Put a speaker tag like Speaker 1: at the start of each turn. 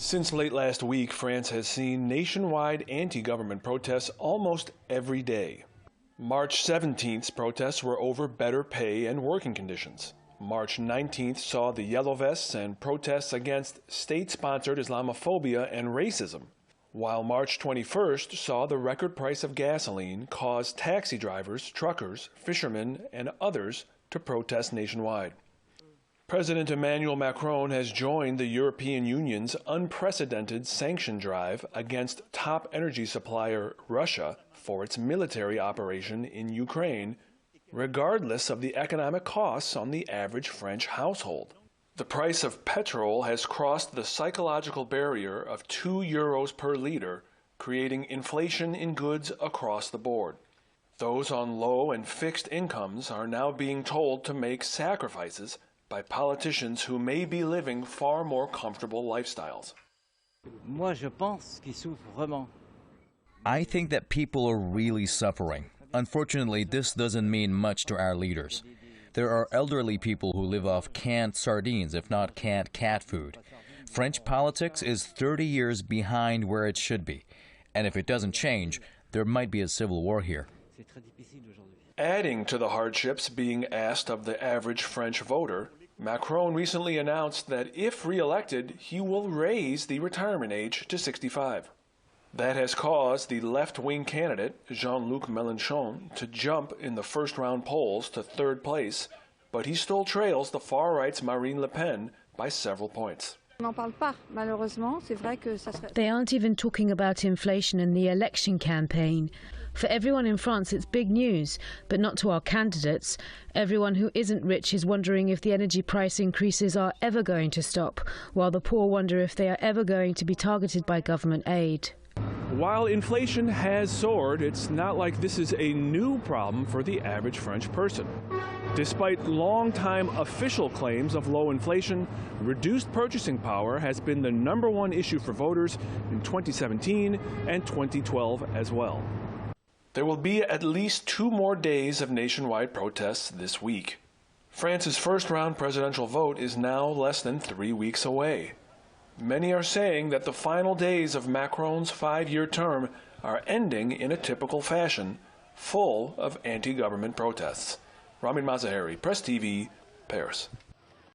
Speaker 1: Since late last week, France has seen nationwide anti-government protests almost every day. March 17th's protests were over better pay and working conditions. March 19th saw the Yellow Vests and protests against state-sponsored Islamophobia and racism, while March 21st saw the record price of gasoline cause taxi drivers, truckers, fishermen, and others to protest nationwide. President Emmanuel Macron has joined the European Union's unprecedented sanction drive against top energy supplier Russia for its military operation in Ukraine, regardless of the economic costs on the average French household. The price of petrol has crossed the psychological barrier of €2 per liter, creating inflation in goods across the board. Those on low and fixed incomes are now being told to make sacrifices by politicians who may be living far more comfortable lifestyles.
Speaker 2: I think that people are really suffering. Unfortunately, this doesn't mean much to our leaders. There are elderly people who live off canned sardines, if not canned cat food. French politics is 30 years behind where it should be. And if it doesn't change, there might be a civil war here.
Speaker 1: Adding to the hardships being asked of the average French voter, Macron recently announced that if re-elected, he will raise the retirement age to 65. That has caused the left-wing candidate, Jean-Luc Mélenchon, to jump in the first-round polls to third place, but he still trails the far-right's Marine Le Pen by several points.
Speaker 3: They aren't even talking about inflation in the election campaign. For everyone in France, it's big news, but not to our candidates. Everyone who isn't rich is wondering if the energy price increases are ever going to stop, while the poor wonder if they are ever going to be targeted by government aid.
Speaker 1: While inflation has soared, it's not like this is a new problem for the average French person. Despite long-time official claims of low inflation, reduced purchasing power has been the #1 issue for voters in 2017 and 2012 as well. There will be at least 2 more days of nationwide protests this week. France's first-round presidential vote is now less than 3 weeks away. Many are saying that the final days of Macron's 5-year term are ending in a typical fashion, full of anti-government protests. Ramin Mazaheri, Press TV, Paris.